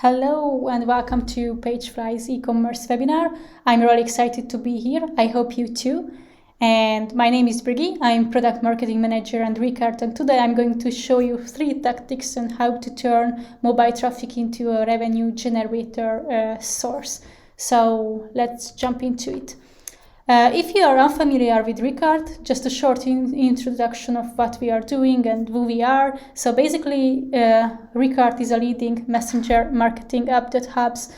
Hello and welcome to PageFly's e-commerce webinar. I'm really excited to be here. I hope you too. And my name is Brigitta. I'm Product Marketing Manager at Recart, and today I'm going to show you 3 tactics on how to turn mobile traffic into a revenue generator source. So let's jump into it. If you are unfamiliar with Recart, just a short introduction of what we are doing and who we are. So basically, Recart is a leading messenger marketing app that helps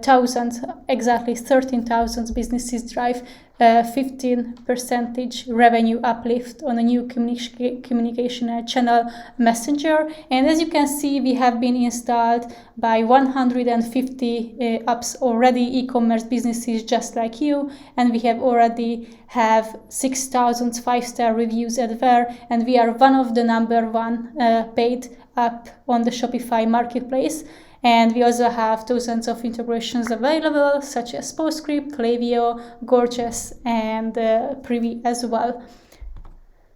thousands, exactly 13,000 businesses drive 15% revenue uplift on a new communication channel Messenger. And as you can see, we have been installed by 150 apps already, e-commerce businesses just like you, and we have already have 6,000 5-star reviews at there, and we are one of the number 1 paid app on the Shopify marketplace. And we also have dozens of integrations available, such as PostScript, Klaviyo, Gorgeous, and Privy as well.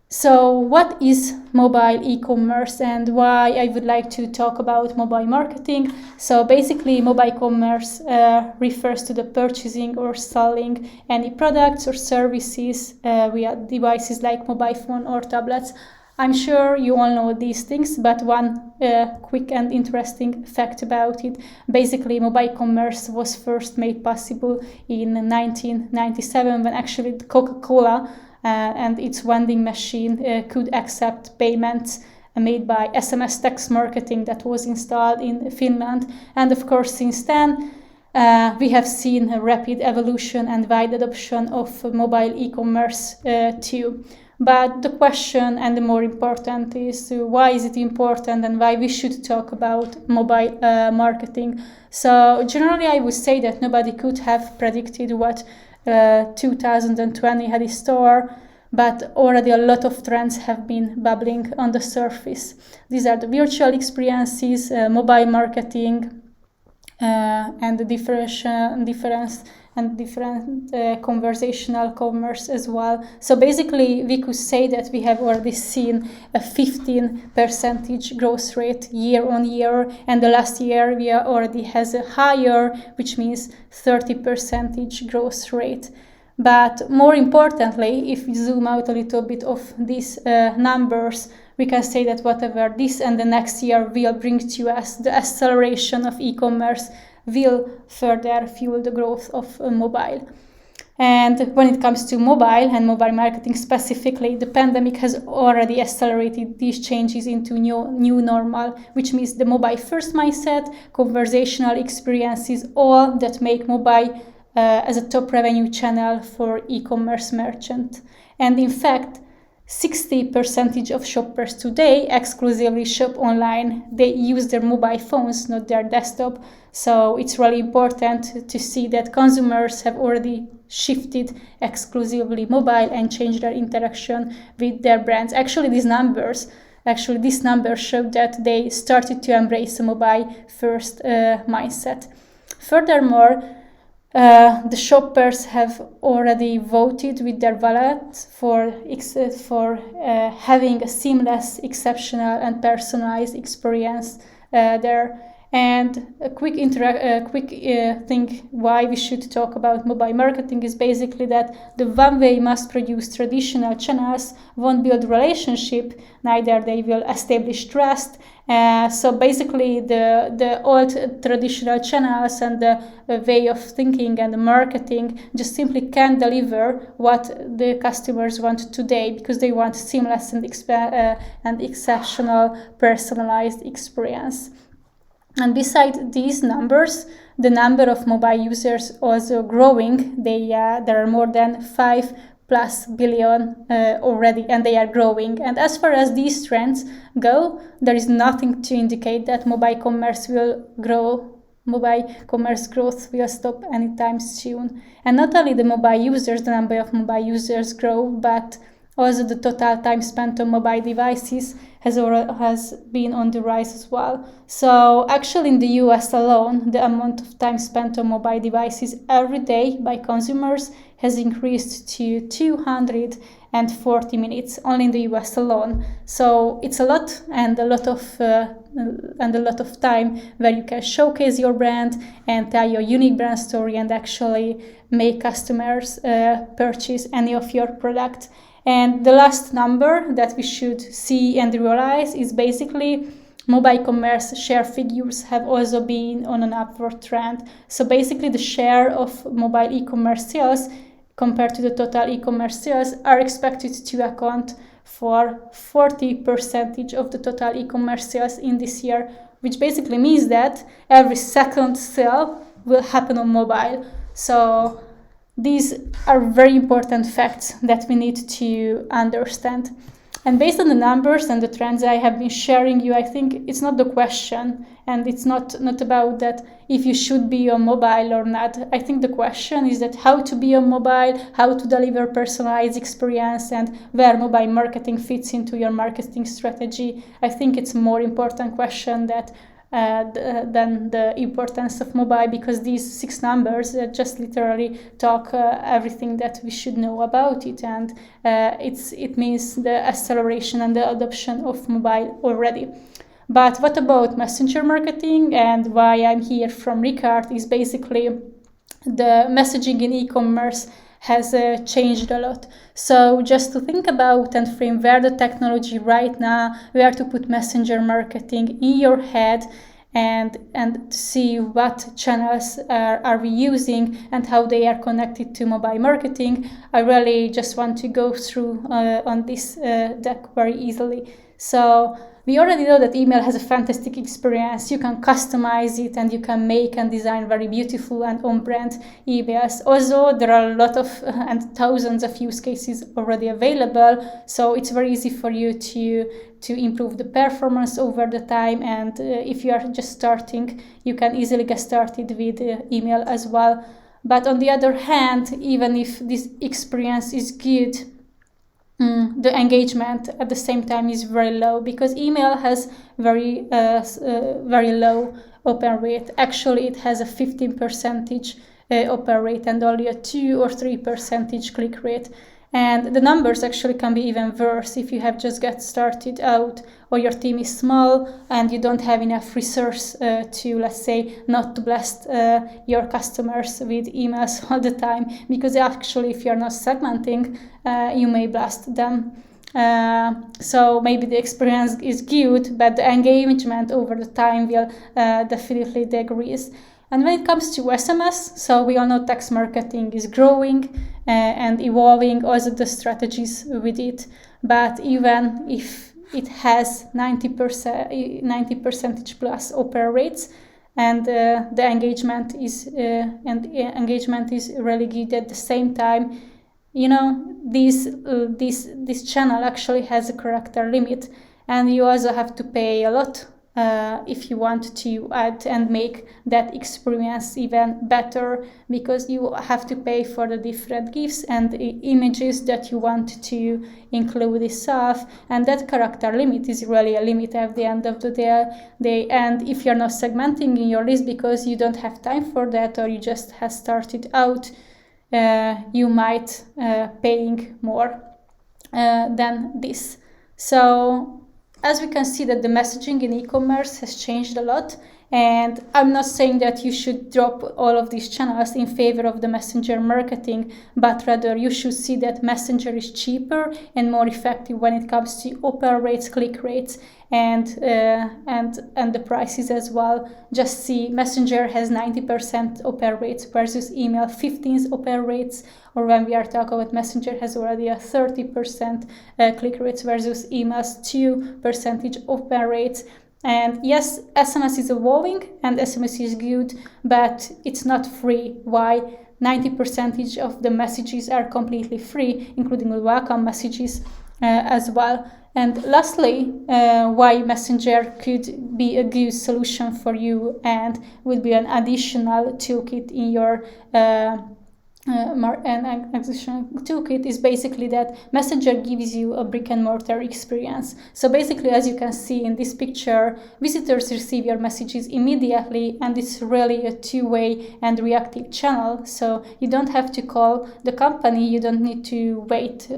So what is mobile e-commerce and why I would like to talk about mobile marketing? So basically, mobile commerce refers to the purchasing or selling any products or services via devices like mobile phone or tablets. I'm sure you all know these things, but one quick and interesting fact about it. Basically, mobile commerce was first made possible in 1997 when actually Coca-Cola and its vending machine could accept payments made by SMS text marketing that was installed in Finland. And of course, since then, we have seen a rapid evolution and wide adoption of mobile e-commerce too. But the question, and the more important, is why is it important and why we should talk about mobile marketing. So generally, I would say that nobody could have predicted what 2020 had in store, but already a lot of trends have been bubbling on the surface. These are the virtual experiences, mobile marketing, and the different conversational commerce as well. So basically, we could say that we have already seen a 15% growth rate year on year, and the last year we already has a higher, which means 30% growth rate. But more importantly, if we zoom out a little bit of these numbers, we can say that whatever this and the next year will bring to us, the acceleration of e-commerce will further fuel the growth of mobile. And when it comes to mobile and mobile marketing specifically, the pandemic has already accelerated these changes into new normal, which means the mobile first mindset, conversational experiences, all that make mobile as a top revenue channel for e-commerce merchant. And in fact, 60% of shoppers today exclusively shop online. They use their mobile phones, not their desktop. So it's really important to see that consumers have already shifted exclusively mobile and changed their interaction with their brands. Actually, these numbers show that they started to embrace a mobile first mindset. Furthermore, the shoppers have already voted with their wallet for having a seamless, exceptional, and personalized experience there. And a quick thing why we should talk about mobile marketing is basically that the one-way mass-produced traditional channels won't build relationship, neither they will establish trust. So basically, the old traditional channels and the way of thinking and the marketing just simply can't deliver what the customers want today, because they want seamless and exceptional personalized experience. And beside these numbers, the number of mobile users also growing. There are more than 5+ billion already, and they are growing. And as far as these trends go, there is nothing to indicate that mobile commerce growth will stop anytime soon. And not only the number of mobile users grow, but also the total time spent on mobile devices has been on the rise as well. So actually in the US alone, the amount of time spent on mobile devices every day by consumers has increased to 240 minutes only in the US alone. So it's a lot and a lot of time where you can showcase your brand and tell your unique brand story and actually make customers purchase any of your product. And the last number that we should see and realize is basically mobile commerce share figures have also been on an upward trend. So basically the share of mobile e-commerce sales compared to the total e-commerce sales are expected to account for 40% of the total e-commerce sales in this year, which basically means that every second sale will happen on mobile. So these are very important facts that we need to understand. And based on the numbers and the trends I have been sharing you, I think it's not the question, and it's not about that if you should be on mobile or not. I think the question is that how to be on mobile, how to deliver personalized experience, and where mobile marketing fits into your marketing strategy. I think it's a more important question than the importance of mobile, because these 6 numbers just literally talk everything that we should know about it, and it means the acceleration and the adoption of mobile already. But what about messenger marketing? And why I'm here from Recart is basically the messaging in e-commerce has changed a lot. So just to think about and frame where the technology right now, where to put messenger marketing in your head, and to see what channels are we using and how they are connected to mobile marketing, I really just want to go through on this deck very easily. So we already know that email has a fantastic experience. You can customize it and you can make and design very beautiful and on-brand emails. Also, there are a lot of and thousands of use cases already available, so it's very easy for you to improve the performance over the time. And if you are just starting, you can easily get started with email as well. But on the other hand, even if this experience is good, the engagement at the same time is very low, because email has very low open rate. Actually, it has a 15% open rate and only a 2 or 3% click rate. And the numbers actually can be even worse if you have just got started out, or your team is small and you don't have enough resource to, let's say, not to blast your customers with emails all the time, because actually if you're not segmenting, you may blast them. So maybe the experience is good, but the engagement over the time will definitely decrease. And when it comes to SMS, so we all know text marketing is growing and evolving, also the strategies with it. But even if it has 90% plus open rates, and the engagement is really good at the same time, you know, this channel actually has a character limit, and you also have to pay a lot if you want to add and make that experience even better, because you have to pay for the different GIFs and the images that you want to include itself, and that character limit is really a limit at the end of the day. And if you're not segmenting in your list because you don't have time for that, or you just have started out, you might paying more than this. So as we can see that the messaging in e-commerce has changed a lot, and I'm not saying that you should drop all of these channels in favor of the messenger marketing, but rather you should see that messenger is cheaper and more effective when it comes to open rates, click rates, and the prices as well. Just see messenger has 90% open rates versus email 15 open rates, or when we are talking about messenger has already a 30% click rates versus emails 2% open rates. And yes, SMS is evolving and SMS is good, but it's not free. Why? 90% of the messages are completely free, including the welcome messages as well. And lastly, why Messenger could be a good solution for you and will be an additional toolkit in your an acquisition toolkit is basically that Messenger gives you a brick and mortar experience. So basically, as you can see in this picture, visitors receive your messages immediately, and it's really a two-way and reactive channel. So you don't have to call the company, you don't need to wait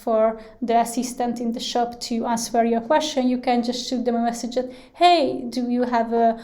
for the assistant in the shop to answer your question. You can just shoot them a message that, hey, do you have a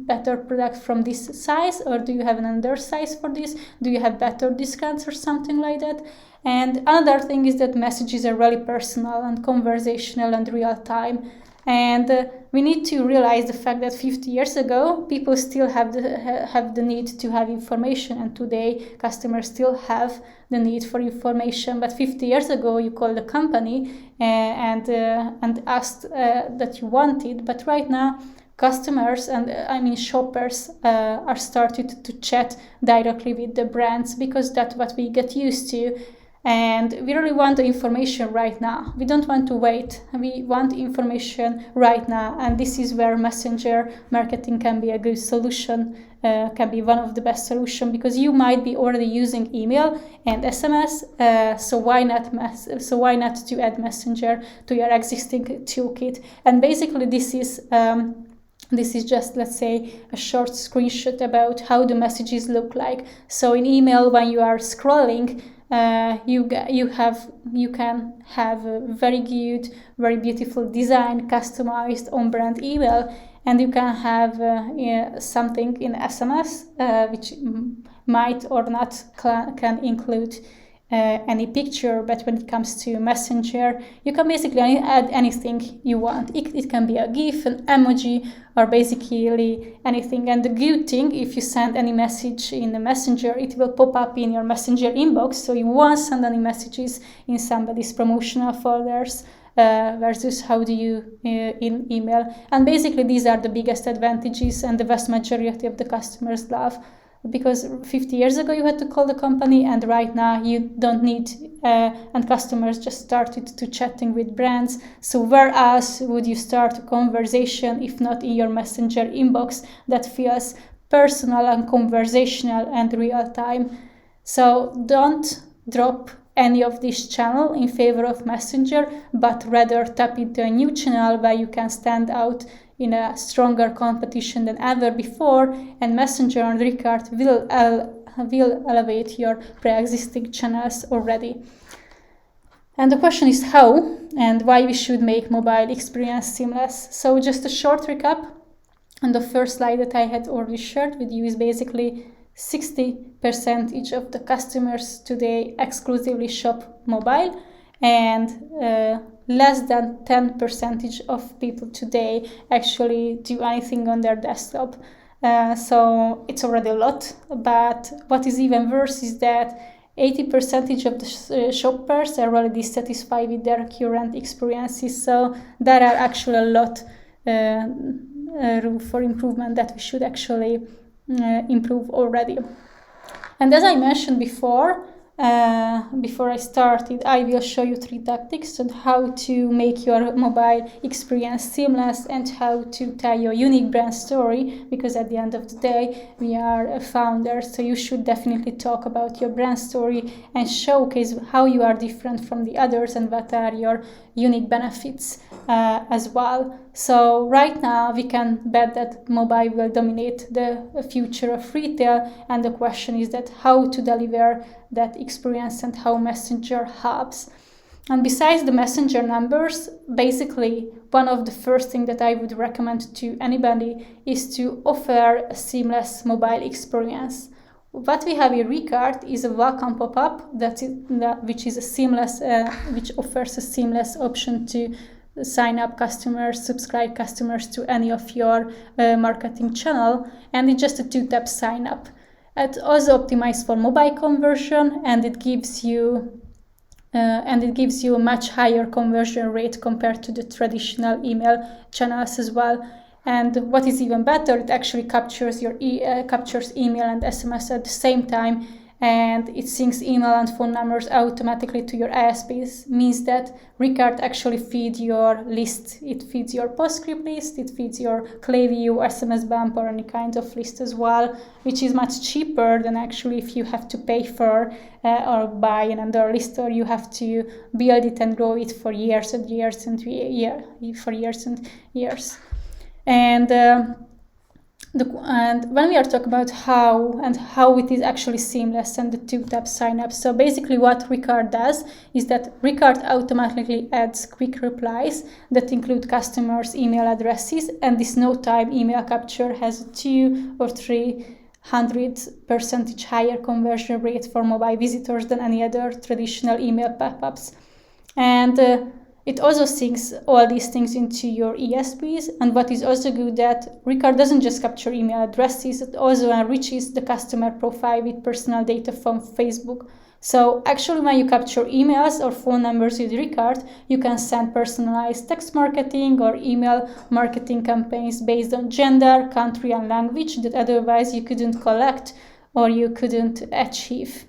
better product from this size, or do you have an undersize for this? Do you have better discounts or something like that? And another thing is that messages are really personal and conversational and real time. And we need to realize the fact that 50 years ago, people still have the need to have information, and today customers still have the need for information. But 50 years ago, you called the company and asked that you wanted. But right now, customers and shoppers are started to chat directly with the brands, because that's what we get used to. And we really want the information right now. We don't want to wait. We want information right now. And this is where messenger marketing can be a good solution, can be one of the best solutions, because you might be already using email and SMS. So why not to add messenger to your existing toolkit? And basically, this is just, let's say, a short screenshot about how the messages look like. So in email, when you are scrolling, you can have a very good, very beautiful design, customized on-brand email, and you can have something in SMS which might or not can include any picture. But when it comes to Messenger, you can basically add anything you want. It can be a GIF, an emoji, or basically anything. And the good thing, if you send any message in the Messenger, it will pop up in your Messenger inbox, so you won't send any messages in somebody's promotional folders, versus how do you in email. And basically, these are the biggest advantages, and the vast majority of the customers love. Because 50 years ago you had to call the company, and right now you don't need, and customers just started to chatting with brands. So where else would you start a conversation if not in your Messenger inbox that feels personal and conversational and real time? So don't drop any of this channel in favor of Messenger, but rather tap into a new channel where you can stand out in a stronger competition than ever before, and Messenger and Recart will elevate your pre-existing channels already. And the question is how and why we should make mobile experience seamless. So just a short recap on the first slide that I had already shared with you is basically 60% of the customers today exclusively shop mobile, and less than 10% of people today actually do anything on their desktop. So it's already a lot, but what is even worse is that 80% of the shoppers are already dissatisfied with their current experiences. So there are actually a lot room for improvement that we should actually improve already. And as I mentioned before I started, I will show you 3 tactics on how to make your mobile experience seamless and how to tell your unique brand story, because at the end of the day, we are a founder, so you should definitely talk about your brand story and showcase how you are different from the others and what are your unique benefits as well. So right now we can bet that mobile will dominate the future of retail, and the question is that how to deliver that experience and how Messenger helps. And besides the Messenger numbers, basically one of the first things that I would recommend to anybody is to offer a seamless mobile experience. What we have in Recart is a welcome pop-up which is a seamless, which offers a seamless option to sign up customers, subscribe customers to any of your marketing channel, and it's just a 2-tap sign up. It's also optimized for mobile conversion, and it gives you a much higher conversion rate compared to the traditional email channels as well. And what is even better, it actually captures email and SMS at the same time, and it syncs email and phone numbers automatically to your ISPs. Means that Recart actually feeds your list. It feeds your PostScript list, it feeds your Klaviyo, SMS bump, or any kind of list as well, which is much cheaper than actually if you have to pay for or buy another list, or you have to build it and grow it for years and years and for years and years. And when we are talking about how it is actually seamless and the two-tap sign-up, so basically what Recart does is that Recart automatically adds quick replies that include customers' email addresses, and this no-time email capture has a 200 or 300% higher conversion rate for mobile visitors than any other traditional email pop-ups. And it also syncs all these things into your ESPs, and what is also good that Recart doesn't just capture email addresses, it also enriches the customer profile with personal data from Facebook. So actually when you capture emails or phone numbers with Recart, you can send personalized text marketing or email marketing campaigns based on gender, country, and language that otherwise you couldn't collect or you couldn't achieve.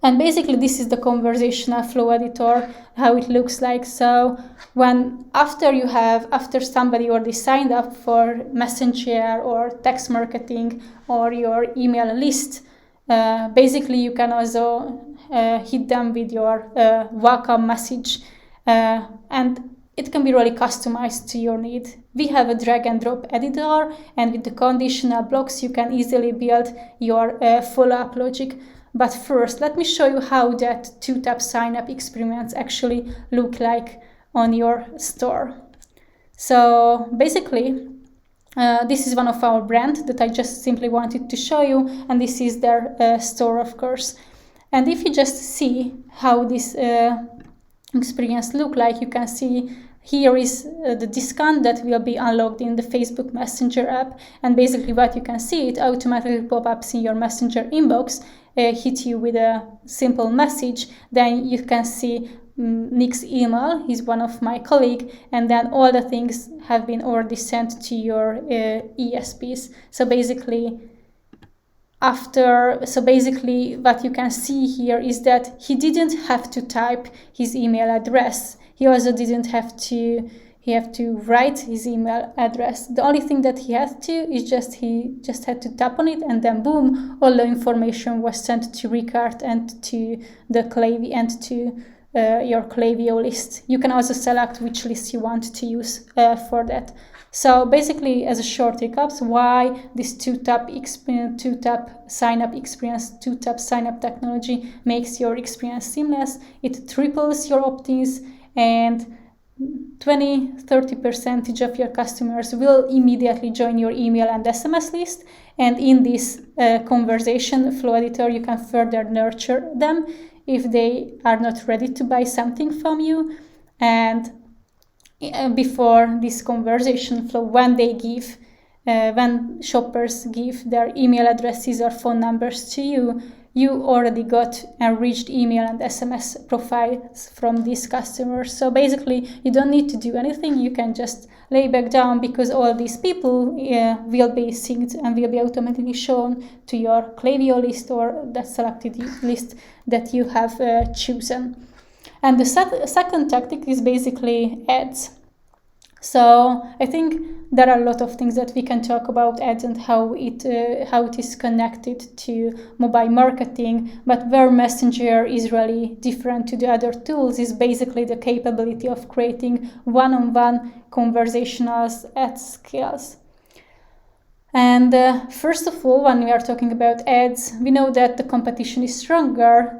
And basically this is the conversational flow editor, how it looks like. So after somebody already signed up for Messenger or text marketing or your email list, basically you can also hit them with your welcome message, and it can be really customized to your need. We have a drag and drop editor, and with the conditional blocks you can easily build your follow-up logic. But first, let me show you how that two-tap sign-up experience actually look like on your store. So basically, this is one of our brands that I just simply wanted to show you, and this is their store, of course. And if you just see how this experience look like, you can see here is the discount that will be unlocked in the Facebook Messenger app, and basically what you can see, it automatically pop-ups in your Messenger inbox, hit you with a simple message. Then you can see Nick's email, he's one of my colleagues, and then all the things have been already sent to your ESPs. So basically what you can see here is that he didn't have to type his email address. He also didn't have to write his email address. The only thing that he had to is he just had to tap on it, and then boom, all the information was sent to Recart and to the Klaviyo and to your Klaviyo list. You can also select which list you want to use for that. So basically, as a short recap, why this two-tap sign-up experience, two-tap sign-up technology makes your experience seamless. It triples your opt-ins, and 20-30% of your customers will immediately join your email and SMS list. And in this conversation flow editor, you can further nurture them if they are not ready to buy something from you. And before this conversation flow, when shoppers give their email addresses or phone numbers to you, you already got enriched email and SMS profiles from these customers. So basically, you don't need to do anything. You can just lay back down, because all these people will be synced and will be automatically shown to your Klaviyo list or that selected list that you have chosen. And the second tactic is basically ads. So I think there are a lot of things that we can talk about ads and how it is connected to mobile marketing. But where Messenger is really different to the other tools is basically the capability of creating one-on-one conversations at scales. And first of all, when we are talking about ads, we know that the competition is stronger,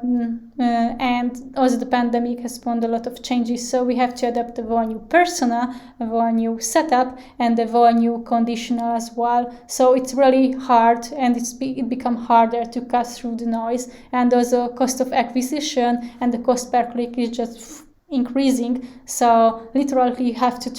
and also the pandemic has spawned a lot of changes, so we have to adapt a whole new persona, a whole new setup, and a whole new conditional as well. So it's really hard, and it become harder to cut through the noise, and also cost of acquisition and the cost per click is just increasing. So literally we have to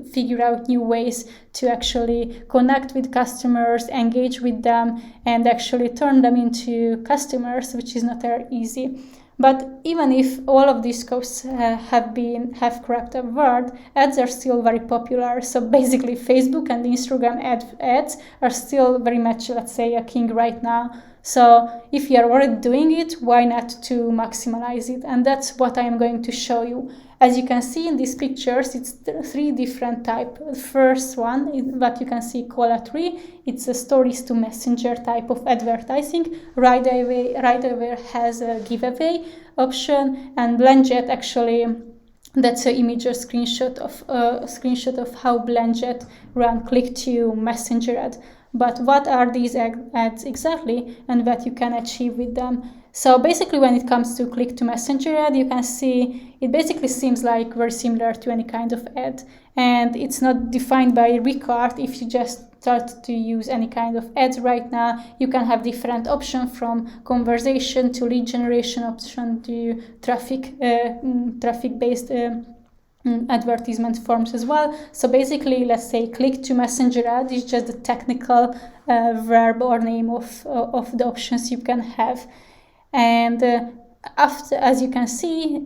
figure out new ways to actually connect with customers, engage with them, and actually turn them into customers, which is not very easy. But even if all of these costs have crept upward, ads are still very popular. So basically Facebook and Instagram ads are still very much, let's say, a king right now. So if you are already doing it, why not to maximize it? And that's what I am going to show you. As you can see in these pictures, it's three different types. The first one is what you can see, Cola 3. It's a stories to messenger type of advertising. Right away has a giveaway option, and Blendjet actually, that's an image or screenshot of how Blendjet run click to messenger ad. But what are these ads exactly, and what you can achieve with them? So basically, when it comes to click to messenger ad, you can see it basically seems like very similar to any kind of ad, and it's not defined by Recart. If you just start to use any kind of ads right now, you can have different options, from conversation to lead generation option to traffic-based advertisement forms as well. So basically, let's say click to messenger ad is just the technical verb or name of the options you can have. And after, as you can see,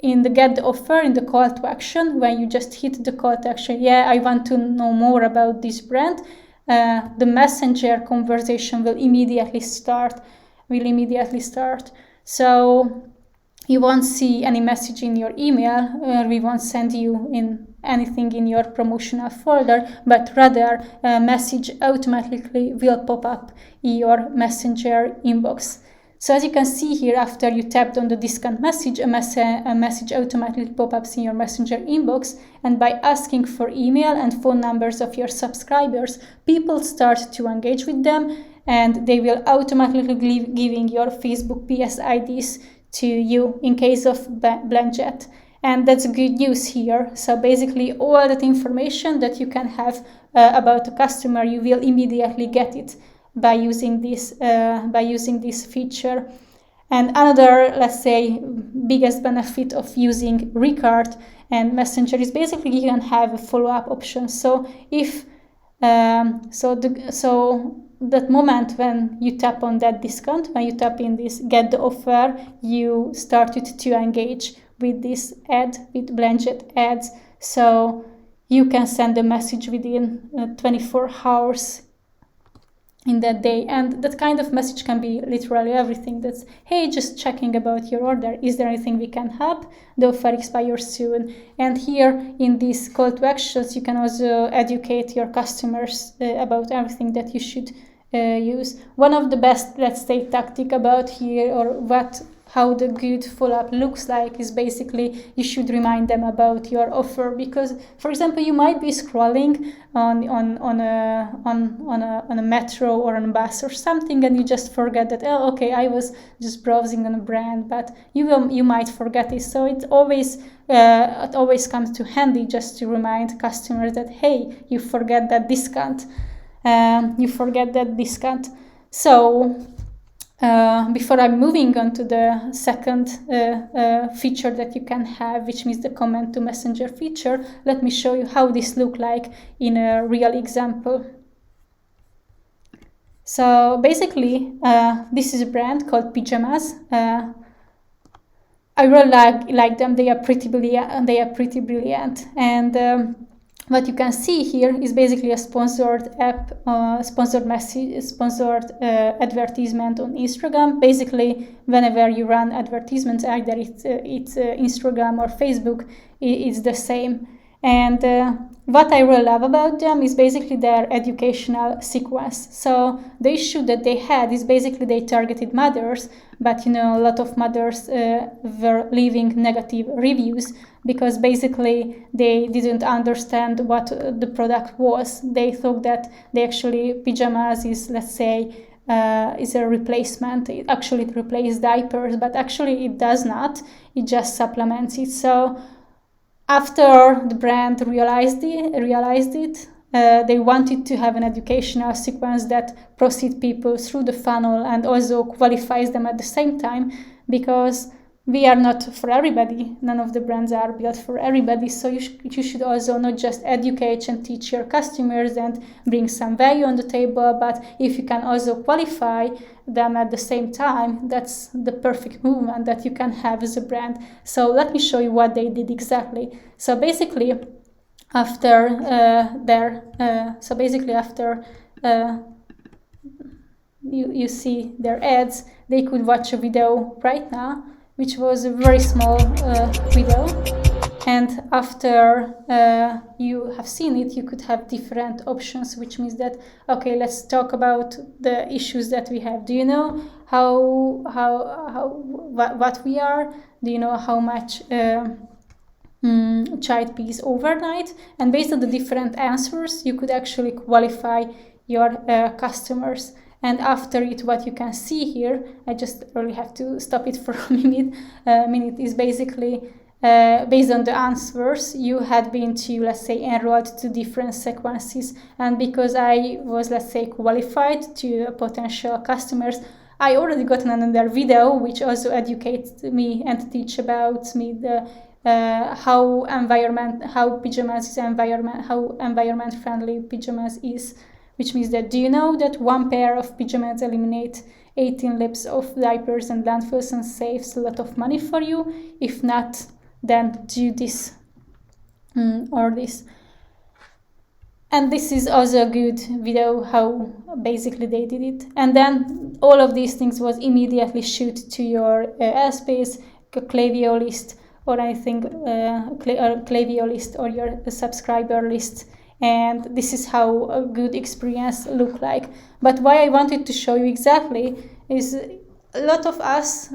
in the get the offer, in the call to action, when you just hit the call to action, yeah, I want to know more about this brand, the messenger conversation will immediately start. So you won't see any message in your email, or we won't send you in anything in your promotional folder, but rather a message automatically will pop up in your messenger inbox. So as you can see here, after you tapped on the discount message, a message automatically pop-ups in your messenger inbox, and by asking for email and phone numbers of your subscribers, people start to engage with them, and they will automatically giving your Facebook PS IDs to you in case of Blendjet. And that's good news here. So basically, all that information that you can have about the customer, you will immediately get it by using this feature. And another, let's say, biggest benefit of using Recart and Messenger is basically you can have a follow-up option. So if that moment when you tap on that discount, when you tap in this get the offer, you started to engage with this ad, with Blendjet ads. So you can send a message within 24 hours in that day, and that kind of message can be literally everything. That's, hey, just checking about your order, is there anything we can help, the offer expires soon. And here in these call to actions, you can also educate your customers about everything that you should use. One of the best, let's say, tactic about here, or how the good follow-up looks like, is basically you should remind them about your offer. Because, for example, you might be scrolling on a metro or on a bus or something, and you just forget that, oh, okay, I was just browsing on a brand, but you might forget it. So it always comes to handy just to remind customers that, hey, you forget that discount. So before I'm moving on to the second feature that you can have, which means the comment to messenger feature, let me show you how this looks like in a real example. So basically, this is a brand called Pyjamas. I really like them. They are pretty brilliant. And what you can see here is basically a sponsored app, sponsored advertisement on Instagram. Basically, whenever you run advertisements, either it's Instagram or Facebook, it's the same. And what I really love about them is basically their educational sequence. So the issue that they had is basically they targeted mothers, but a lot of mothers were leaving negative reviews because basically they didn't understand what the product was. They thought that Pyjamas is, let's say, is a replacement. It replaces diapers, but actually it does not. It just supplements it. So after the brand realized it, they wanted to have an educational sequence that proceeds people through the funnel and also qualifies them at the same time, because we are not for everybody. None of the brands are built for everybody. So you should also not just educate and teach your customers and bring some value on the table, but if you can also qualify them at the same time, that's the perfect movement that you can have as a brand. So let me show you what they did exactly. So basically, after you see their ads, they could watch a video right now, which was a very small video. And after you have seen it, you could have different options, which means that, okay, let's talk about the issues that we have. Do you know what we are? Do you know how much child pees overnight? And based on the different answers, you could actually qualify your customers. And after it, what you can see here, I just really have to stop it for a minute, is basically based on the answers, you had been to, let's say, enrolled to different sequences. And because I was, let's say, qualified to potential customers, I already got another video which also educates me and teach about me the how environment friendly PageFly is, which means that, do you know that one pair of PageFly eliminate 18 lips of diapers and landfills and saves a lot of money for you? If not, then do this or this. And this is also a good video how basically they did it. And then all of these things was immediately shoot to your airspace, Klaviyo list, or anything, Klaviyo list or your subscriber list. And this is how a good experience look like. But why I wanted to show you exactly is a lot of us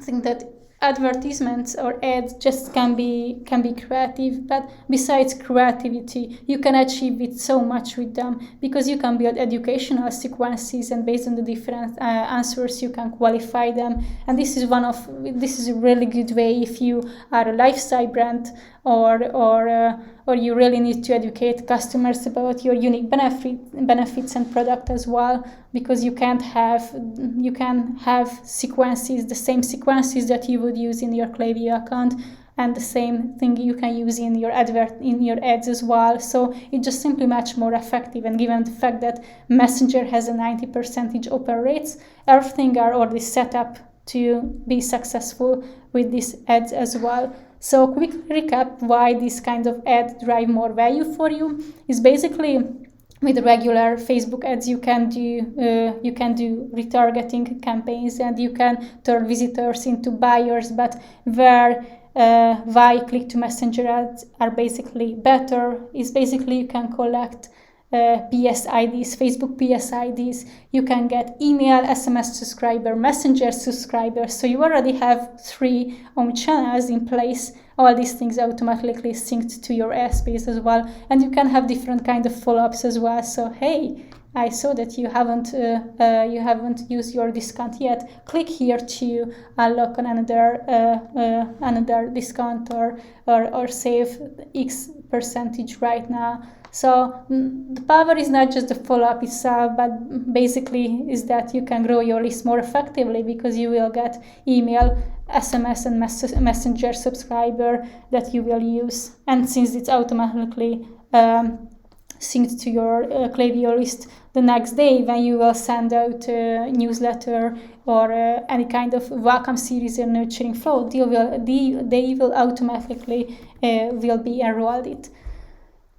think that advertisements or ads just can be creative, but besides creativity, you can achieve it so much with them, because you can build educational sequences, and based on the different answers you can qualify them. And this is a really good way if you are a lifestyle brand or you really need to educate customers about your unique benefits and product as well, because you can have sequences, the same sequences that you would use in your Klaviyo account, and the same thing you can use in your ads as well. So it's just simply much more effective. And given the fact that Messenger has a 90% open rates, everything are already set up to be successful with these ads as well. So quick recap why this kind of ad drive more value for you is basically, with regular Facebook ads, you can do retargeting campaigns, and you can turn visitors into buyers. But why click to Messenger ads are basically better is basically you can collect PSIDs, Facebook PSIDs, you can get email, SMS subscriber, Messenger subscribers. So you already have 3 channels in place. All these things automatically synced to your airspace as well, and you can have different kind of follow-ups as well. So hey, I saw that you haven't used your discount yet. Click here to unlock another discount or save X percentage right now. So the power is not just the follow-up itself, but basically is that you can grow your list more effectively, because you will get email, SMS and Messenger subscriber that you will use. And since it's automatically synced to your Klaviyo list, the next day when you will send out a newsletter or any kind of welcome series or nurturing flow, they will automatically will be enrolled it.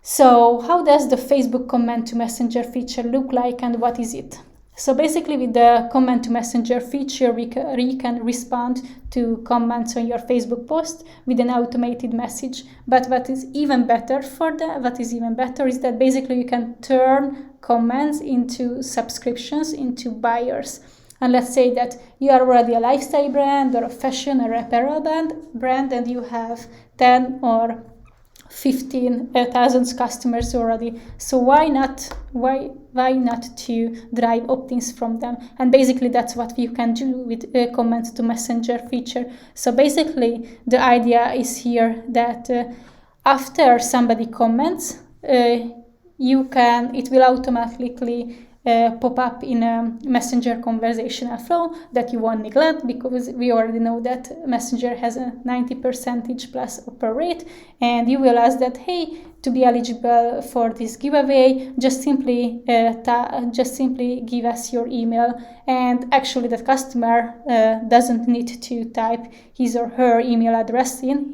So how does the Facebook comment to Messenger feature look like, and what is it? So basically with the comment to Messenger feature, we can respond to comments on your Facebook post with an automated message. But what is even better is that basically you can turn comments into subscriptions, into buyers. And let's say that you are already a lifestyle brand or a fashion or apparel brand, and you have 10 or 15,000 customers already. So why not to drive opt-ins from them? And basically that's what you can do with a comment to Messenger feature. So basically the idea is here that after somebody comments, it will automatically pop up in a Messenger conversational flow that you won't neglect, because we already know that Messenger has a 90% plus open rate, and you will ask that, hey, to be eligible for this giveaway, just simply give us your email, and actually that customer doesn't need to type his or her email address in.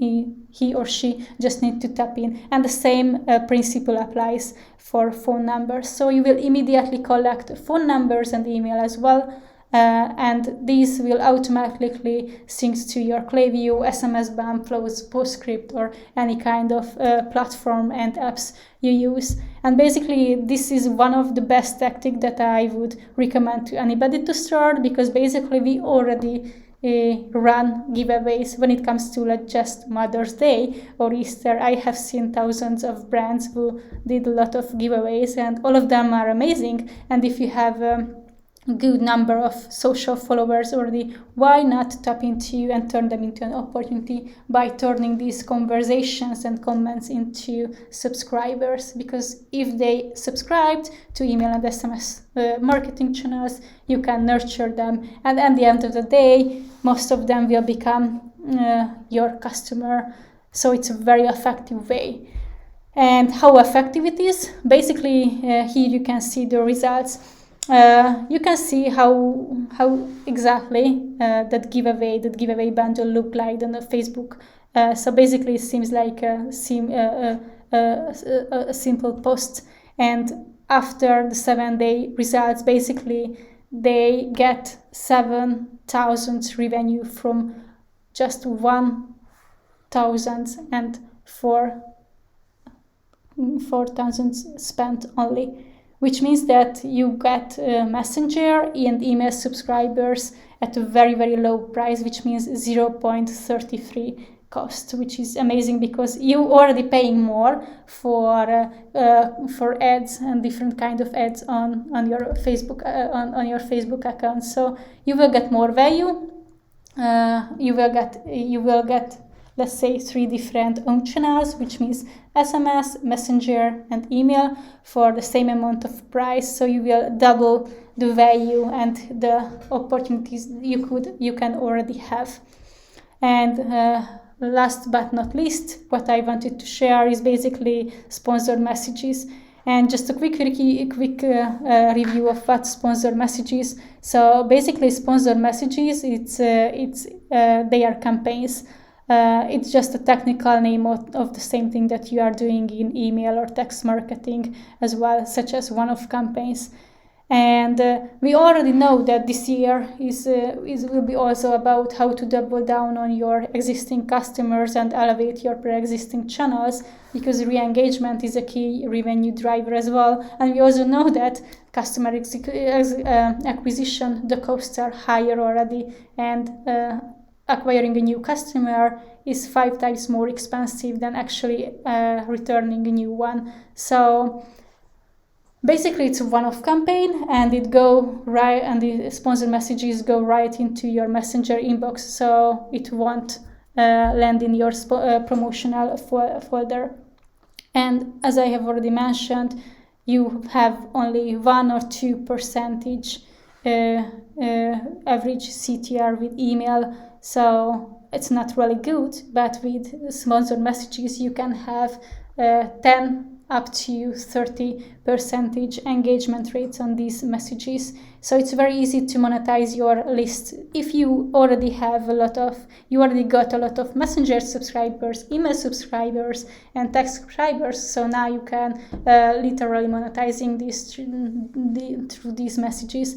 He or she just need to tap in, and the same principle applies for phone numbers. So you will immediately collect phone numbers and email as well. And these will automatically sync to your Klaviyo, SMS Bump, PostScript, or any kind of platform and apps you use. And basically, this is one of the best tactics that I would recommend to anybody to start, because basically we already run giveaways when it comes to just Mother's Day or Easter. I have seen thousands of brands who did a lot of giveaways, and all of them are amazing. And if you have good number of social followers already, why not tap into and turn them into an opportunity by turning these conversations and comments into subscribers? Because if they subscribed to email and SMS marketing channels, you can nurture them, and at the end of the day, most of them will become your customer. So it's a very effective way. And how effective it is? Basically, here you can see the results. You can see how exactly that giveaway bundle look like on the Facebook. So basically, it seems like a simple post. And after the 7-day results, basically they get 7,000 revenue from just 4,000 spent only. Which means that you get Messenger and email subscribers at a very, very low price, which means 0.33 cost, which is amazing because you're already paying more for ads and different kind of ads on your Facebook on your Facebook account. So you will get more value. You will get let's say 3 different own channels, which means SMS, Messenger, and email for the same amount of price. So you will double the value and the opportunities you can already have. And last but not least, what I wanted to share is basically sponsored messages. And just a quick review of what sponsored messages. So basically, sponsored messages they are campaigns. It's just a technical name of the same thing that you are doing in email or text marketing as well, such as one-off campaigns. And we already know that this year will be also about how to double down on your existing customers and elevate your pre-existing channels, because re-engagement is a key revenue driver as well. And we also know that customer acquisition, the costs are higher already, and acquiring a new customer is 5 times more expensive than actually returning a new one. So basically, it's a one-off campaign, and the sponsored messages go right into your Messenger inbox, so it won't land in your promotional folder. And as I have already mentioned, you have only 1 or 2% average CTR with email. So it's not really good, but with sponsored messages, you can have 10 up to 30% engagement rates on these messages. So it's very easy to monetize your list. If you already got a lot of Messenger subscribers, email subscribers, and text subscribers. So now you can literally monetizing these through these messages.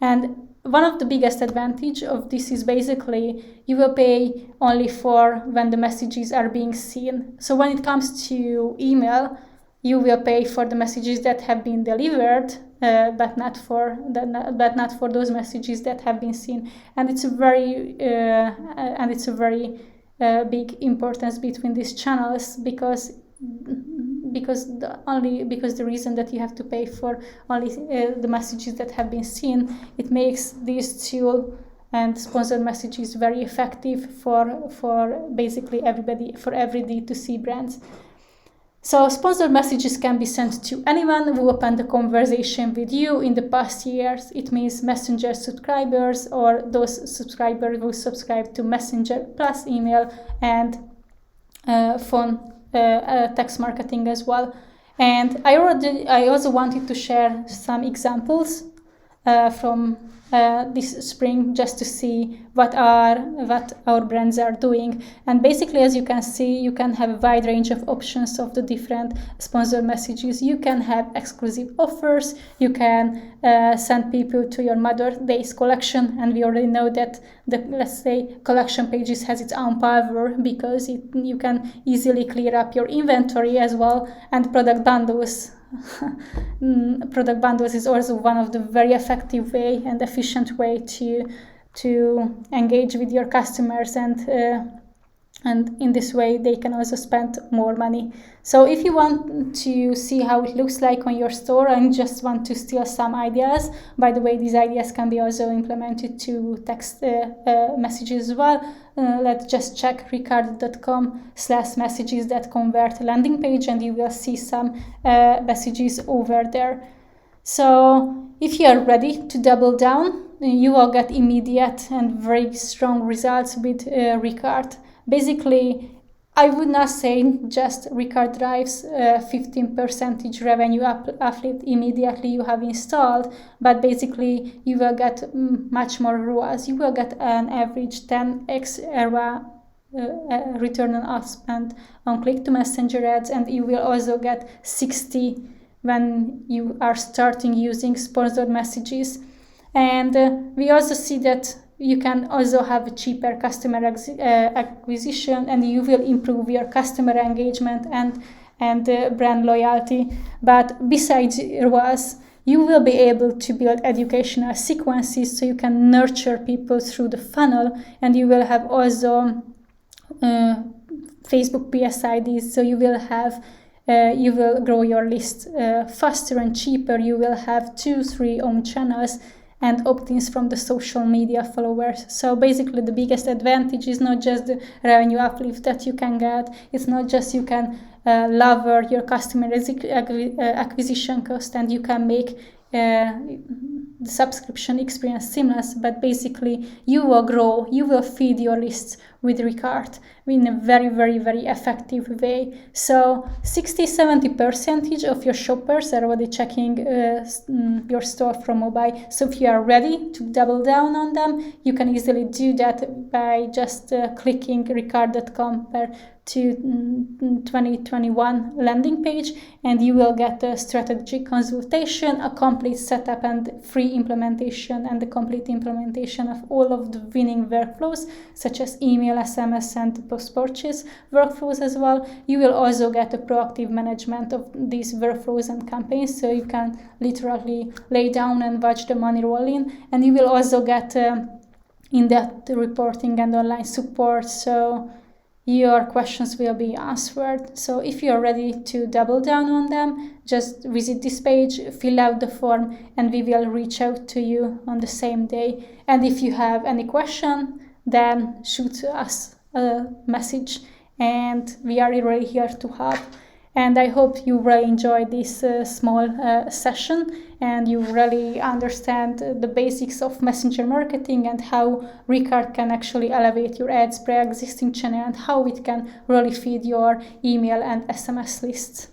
And one of the biggest advantage of this is basically you will pay only for when the messages are being seen. So when it comes to email, you will pay for the messages that have been delivered, but not for those messages that have been seen. And it's a very big importance between these channels, because the reason that you have to pay for only the messages that have been seen, it makes this tool and sponsored messages very effective for basically everybody, for every D2C brand. So sponsored messages can be sent to anyone who opened a conversation with you in the past years. It means Messenger subscribers or those subscribers who subscribe to Messenger plus email and phone text marketing as well. And I also wanted to share some examples from this spring, just to see what our brands are doing. And basically, as you can see, you can have a wide range of options of the different sponsored messages. You can have exclusive offers. You can send people to your Mother's Day collection, and we already know that the, let's say, collection pages has its own power, because you can easily clear up your inventory as well. And product bundles is also one of the very effective way and efficient way to engage with your customers, and in this way they can also spend more money. So if you want to see how it looks like on your store and just want to steal some ideas, by the way, these ideas can be also implemented to text messages as well. Let's just check recart.com/messages that convert landing page, and you will see some messages over there. So if you are ready to double down, you will get immediate and very strong results with Recart. Basically, I would not say just Recart drives 15% revenue uplift immediately you have installed, but basically you will get much more ROAS. You will get an average 10x return on ad spend on click-to-messenger ads, and you will also get 60 when you are starting using sponsored messages. And we also see that you can also have a cheaper customer acquisition, and you will improve your customer engagement and brand loyalty. But besides ROAS, you will be able to build educational sequences, so you can nurture people through the funnel, and you will have also Facebook PSIDs, so you will grow your list faster and cheaper. You will have 2-3 own channels and opt-ins from the social media followers. So basically the biggest advantage is not just the revenue uplift that you can get. It's not just you can lower your customer acquisition cost, and you can make the subscription experience seamless, but basically you will grow, you will feed your lists with Recart in a very, very, very effective way. So 60-70% of your shoppers are already checking your store from mobile. So if you are ready to double down on them, you can easily do that by just clicking recart.com to 2021 landing page, and you will get a strategic consultation, a complete setup and free implementation, and the complete implementation of all of the winning workflows, such as email, SMS, and post-purchase workflows as well. You will also get a proactive management of these workflows and campaigns, so you can literally lay down and watch the money roll in, and you will also get in-depth reporting and online support, so your questions will be answered. So if you are ready to double down on them, just visit this page, fill out the form, and we will reach out to you on the same day. And if you have any question, then shoot us a message, and we are really here to help. And I hope you really enjoyed this small session, and you really understand the basics of messenger marketing and how Recart can actually elevate your ads pre-existing channel, and how it can really feed your email and SMS lists.